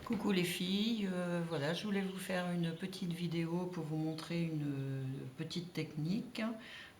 Coucou les filles, voilà, je voulais vous faire une petite vidéo pour vous montrer une petite technique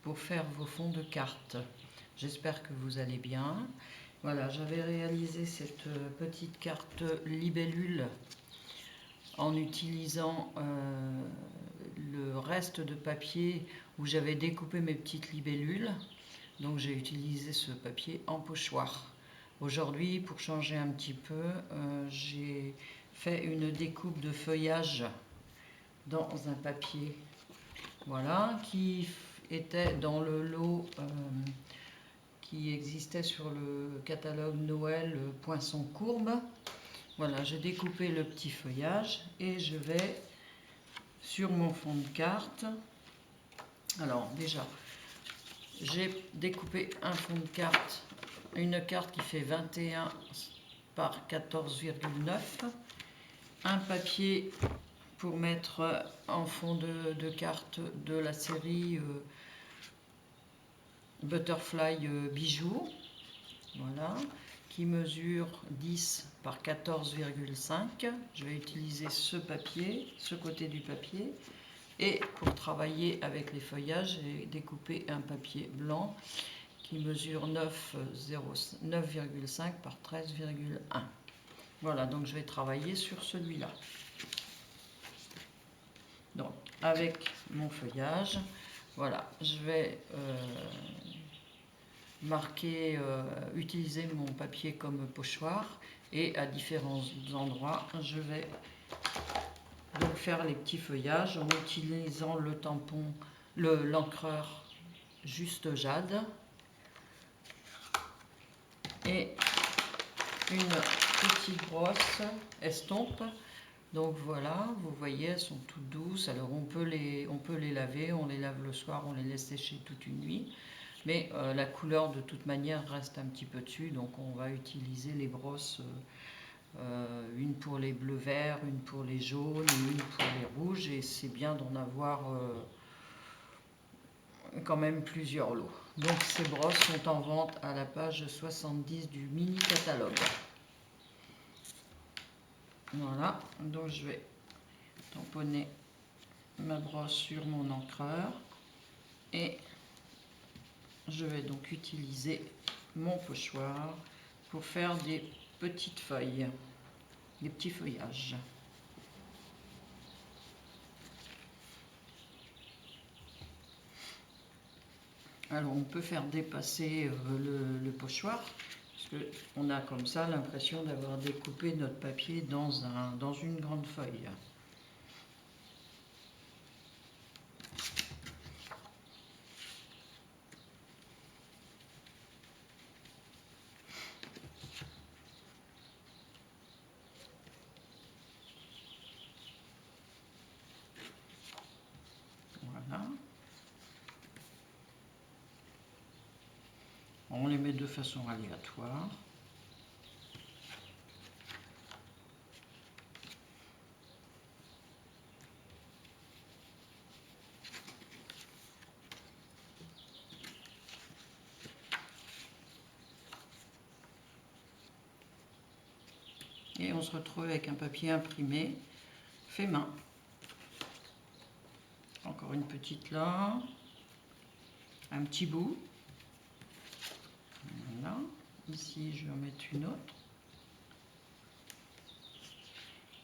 pour faire vos fonds de cartes. J'espère que vous allez bien. Voilà, j'avais réalisé cette petite carte libellule en utilisant le reste de papier où j'avais découpé mes petites libellules. Donc j'ai utilisé ce papier en pochoir. Aujourd'hui, pour changer un petit peu, j'ai fait une découpe de feuillage dans un papier, voilà, qui était dans le lot qui existait sur le catalogue Noël Poinçon Courbe. Voilà, j'ai découpé le petit feuillage et je vais sur mon fond de carte. Alors déjà, j'ai découpé un fond de carte, une carte qui fait 21 par 14,9, un papier pour mettre en fond de carte de la série Butterfly Bijoux, voilà, qui mesure 10 par 14,5. Je vais utiliser ce papier, ce côté du papier. Et pour travailler avec les feuillages, j'ai découpé un papier blanc qui mesure 9,5 par 13,1. Voilà, donc je vais travailler sur celui-là. Donc, avec mon feuillage, voilà, je vais utiliser mon papier comme pochoir et à différents endroits, je vais donc faire les petits feuillages en utilisant le tampon, l'encreur Juste Jade et une petite brosse estompe. Donc voilà, vous voyez, elles sont toutes douces. Alors on peut les laver, on les lave le soir, on les laisse sécher toute une nuit. Mais la couleur de toute manière reste un petit peu dessus, donc on va utiliser les brosses, une pour les bleus verts, une pour les jaunes et une pour les rouges. Et c'est bien d'en avoir quand même plusieurs lots. Donc ces brosses sont en vente à la page 70 du mini catalogue. Voilà, donc je vais tamponner ma brosse sur mon encreur et je vais donc utiliser mon pochoir pour faire des petites feuilles, des petits feuillages. Alors on peut faire dépasser le pochoir, parce qu'on a comme ça l'impression d'avoir découpé notre papier dans une grande feuille. Voilà. On les met de façon aléatoire. Et on se retrouve avec un papier imprimé, fait main. Encore une petite là, un petit bout. Voilà, ici je vais en mettre une autre.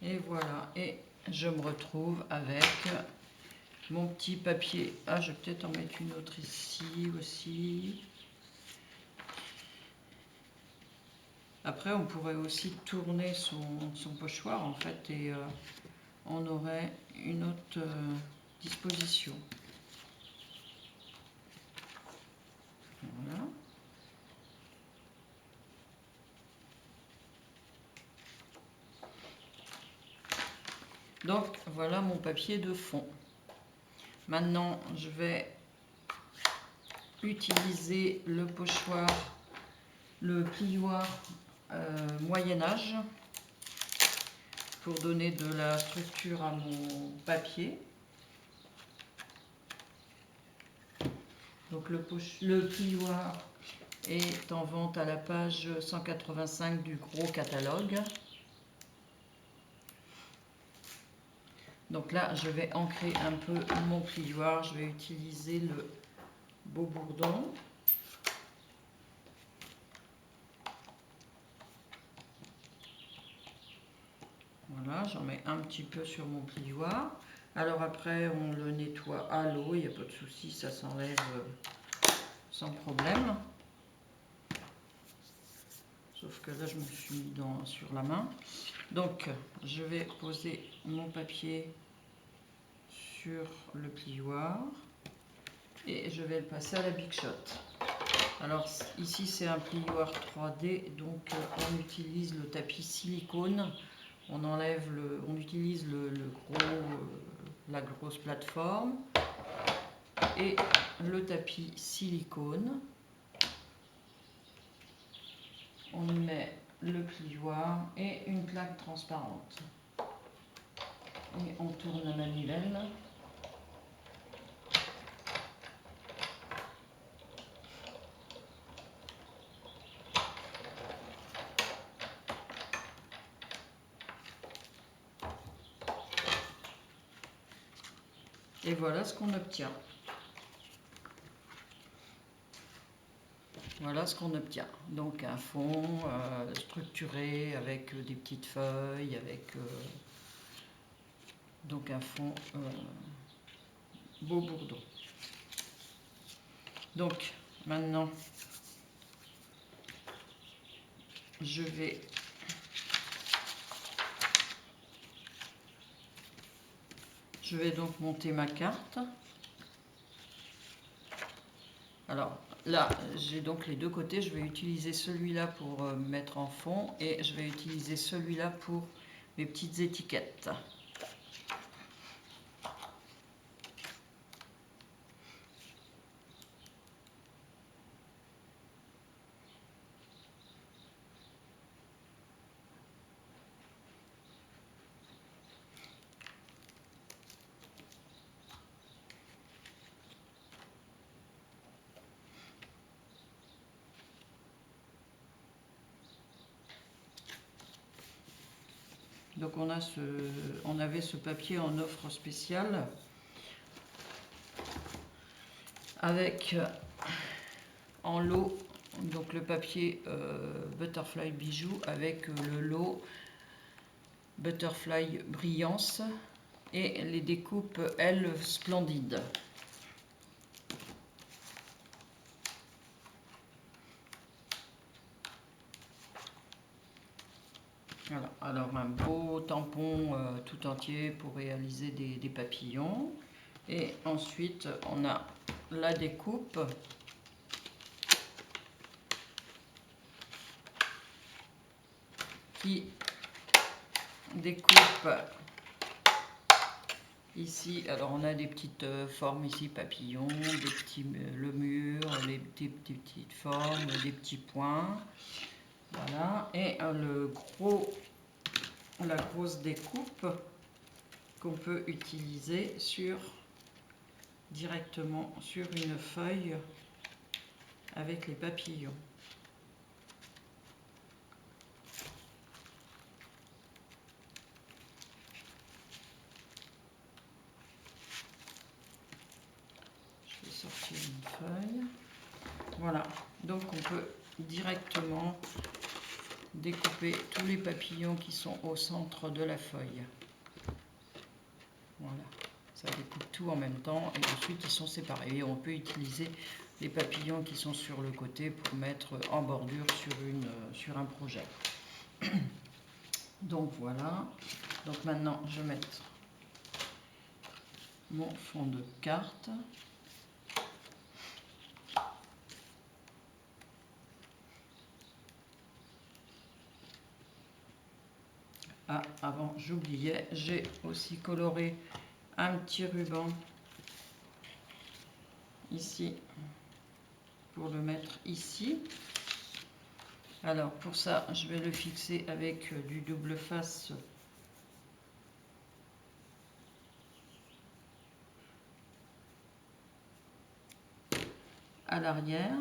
Et voilà, et je me retrouve avec mon petit papier. Ah, je vais peut-être en mettre une autre ici aussi. Après, on pourrait aussi tourner son pochoir en fait et on aurait une autre disposition. Voilà. Donc voilà mon papier de fond. Maintenant, je vais utiliser le pochoir, le plioir Moyen-Âge pour donner de la structure à mon papier. Donc le plioir est en vente à la page 185 du gros catalogue. Donc là, je vais ancrer un peu mon plioir. Je vais utiliser le beau bourdon. Voilà, j'en mets un petit peu sur mon plioir. Alors après, on le nettoie à l'eau, il n'y a pas de souci, ça s'enlève sans problème. Sauf que là, je me suis mis sur la main. Donc, je vais poser mon papier sur le plioir et je vais le passer à la Big Shot. Alors ici, c'est un plioir 3D, donc on utilise le tapis silicone. On utilise la grosse plateforme et le tapis silicone. On y met le plioir et une plaque transparente. Et on tourne la manivelle. Et voilà ce qu'on obtient. Voilà ce qu'on obtient. Donc un fond structuré avec des petites feuilles, avec donc un fond beau bourdon. Donc maintenant, je vais donc monter ma carte. Alors là, j'ai donc les deux côtés. Je vais utiliser celui-là pour mettre en fond et je vais utiliser celui-là pour mes petites étiquettes. Donc on avait ce papier en offre spéciale avec en lot donc le papier Butterfly Bijou avec le lot Butterfly Brillance et les découpes L Splendide. Voilà, alors un beau tampon tout entier pour réaliser des papillons. Et ensuite, on a la découpe qui découpe ici. Alors, on a des petites formes ici, papillons, des petits le mur, des petites formes, des petits points. Voilà, et la grosse découpe qu'on peut utiliser directement sur une feuille avec les papillons. Je vais sortir une feuille. Voilà, donc on peut directement découper tous les papillons qui sont au centre de la feuille. Voilà, ça découpe tout en même temps et ensuite ils sont séparés. Et on peut utiliser les papillons qui sont sur le côté pour mettre en bordure sur un projet. Donc voilà, donc maintenant je vais mettre mon fond de carte. Ah, avant j'oubliais, j'ai aussi coloré un petit ruban ici pour le mettre ici. Alors pour ça, je vais le fixer avec du double face à l'arrière.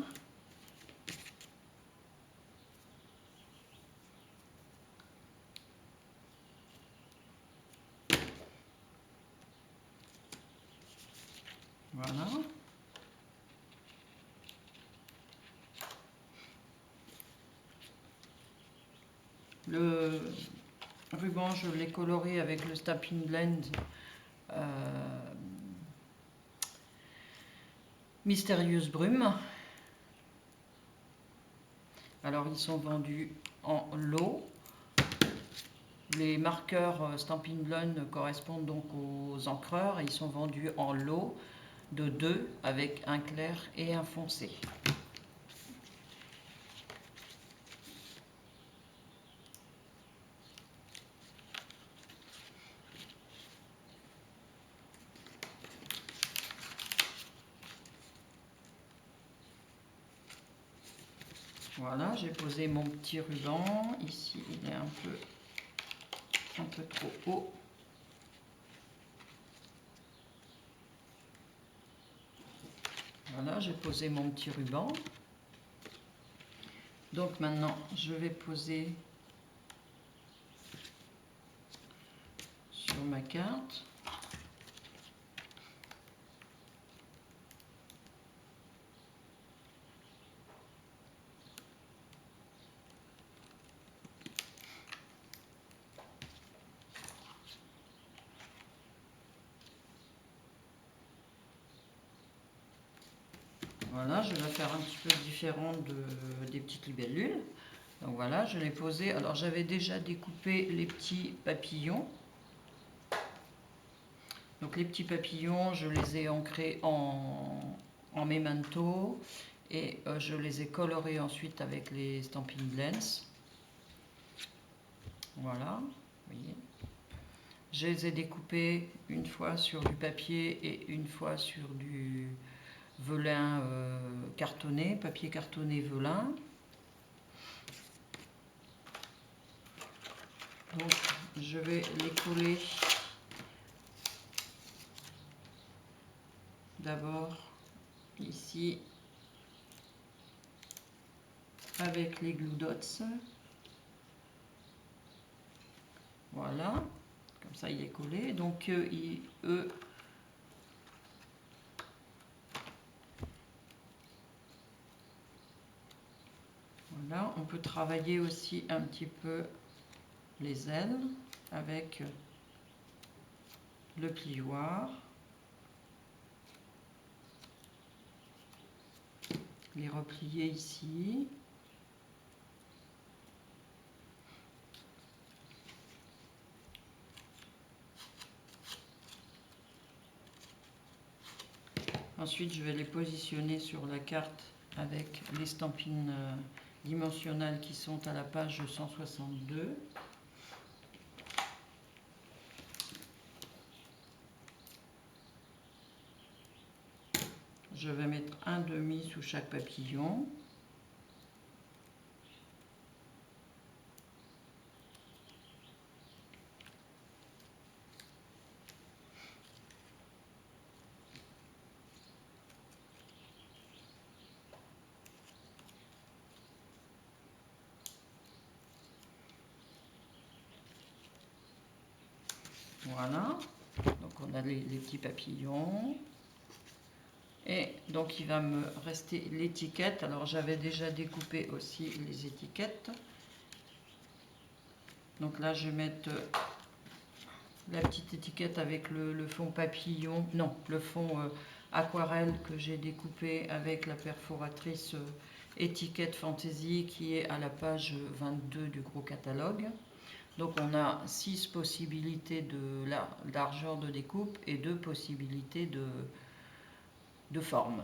Voilà. Le ruban, je l'ai coloré avec le Stampin' Blend Mystérieuse Brume. Alors, ils sont vendus en lot. Les marqueurs Stampin' Blend correspondent donc aux encreurs. Ils sont vendus en lot de 2 avec un clair et un foncé. Voilà, j'ai posé mon petit ruban. Ici, il est un peu trop haut. Voilà, j'ai posé mon petit ruban. Donc maintenant, je vais poser sur ma carte. Voilà, je vais faire un petit peu différent des petites libellules. Donc voilà, je l'ai posé. Alors j'avais déjà découpé les petits papillons. Donc les petits papillons, je les ai ancrés en memento et je les ai colorés ensuite avec les Stampin' Blends. Voilà, vous voyez. Je les ai découpés une fois sur du papier et une fois sur du velin cartonné, papier cartonné velin. Donc je vais les coller d'abord ici avec les glue dots. Voilà, comme ça il est collé. Donc eux, voilà, on peut travailler aussi un petit peu les ailes avec le plioir. Les replier ici. Ensuite, je vais les positionner sur la carte avec les stampines dimensionnelles qui sont à la page 162. Je vais mettre un demi sous chaque papillon. Voilà, donc on a les petits papillons. Et donc il va me rester l'étiquette. Alors j'avais déjà découpé aussi les étiquettes. Donc là je vais mettre la petite étiquette avec le fond papillon, non, le fond aquarelle que j'ai découpé avec la perforatrice étiquette Fantasy qui est à la page 22 du gros catalogue. Donc on a 6 possibilités de largeur de découpe et 2 possibilités de forme.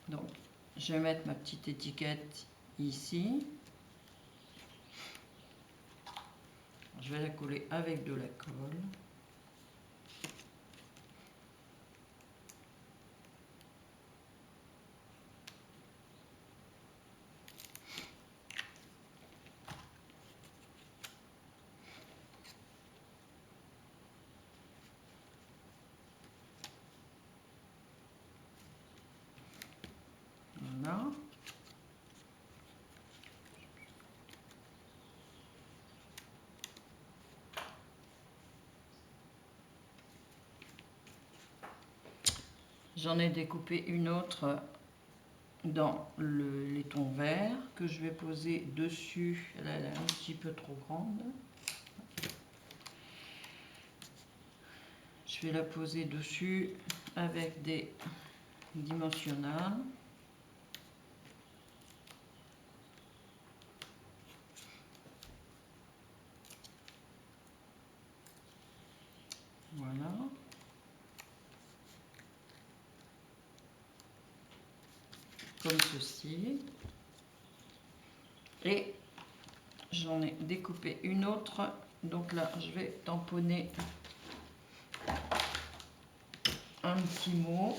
Donc je vais mettre ma petite étiquette ici. Je vais la coller avec de la colle. Voilà. J'en ai découpé une autre dans le laiton vert que je vais poser dessus. Là, elle est un petit peu trop grande. Je vais la poser dessus avec des dimensionnels. Voilà. Comme ceci. Et j'en ai découpé une autre. Donc là, je vais tamponner un petit mot.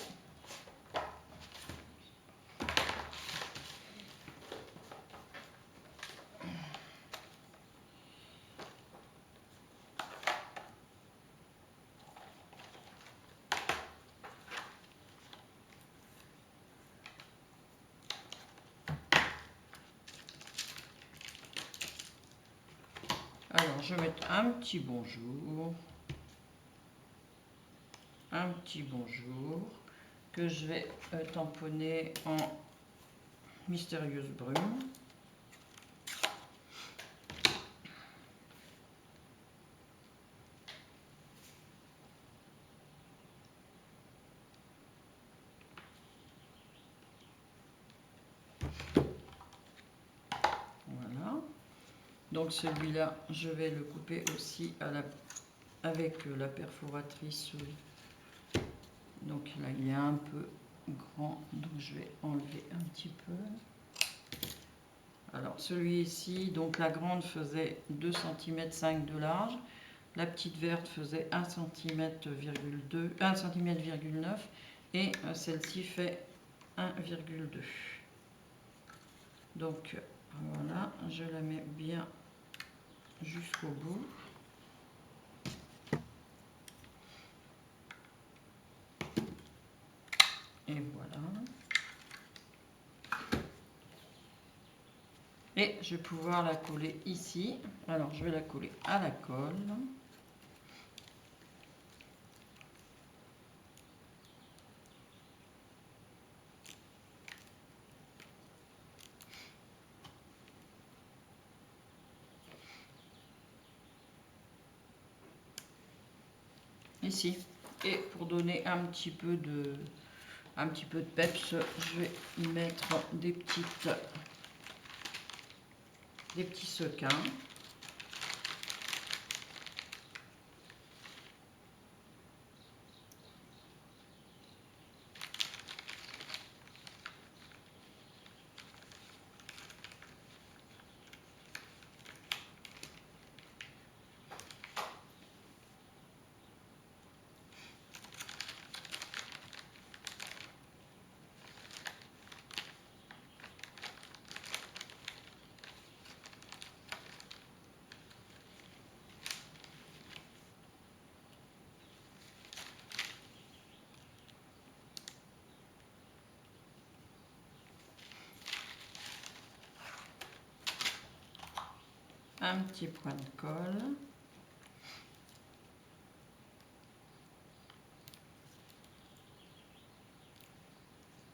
Alors, je vais mettre un petit bonjour. Un petit bonjour que je vais tamponner en mystérieuse brume. Voilà. Donc celui-là, je vais le couper aussi avec la perforatrice. Donc là, il est un peu grand, donc je vais enlever un petit peu. Alors celui-ci, donc la grande faisait 2,5 cm de large, la petite verte faisait 1,9 cm et celle-ci fait 1,2. Donc voilà, je la mets bien jusqu'au bout. Et voilà. Et je vais pouvoir la coller ici. Alors je vais la coller à la colle. Ici. Et pour donner un petit peu de peps, je vais y mettre des petits sequins. Un petit point de colle.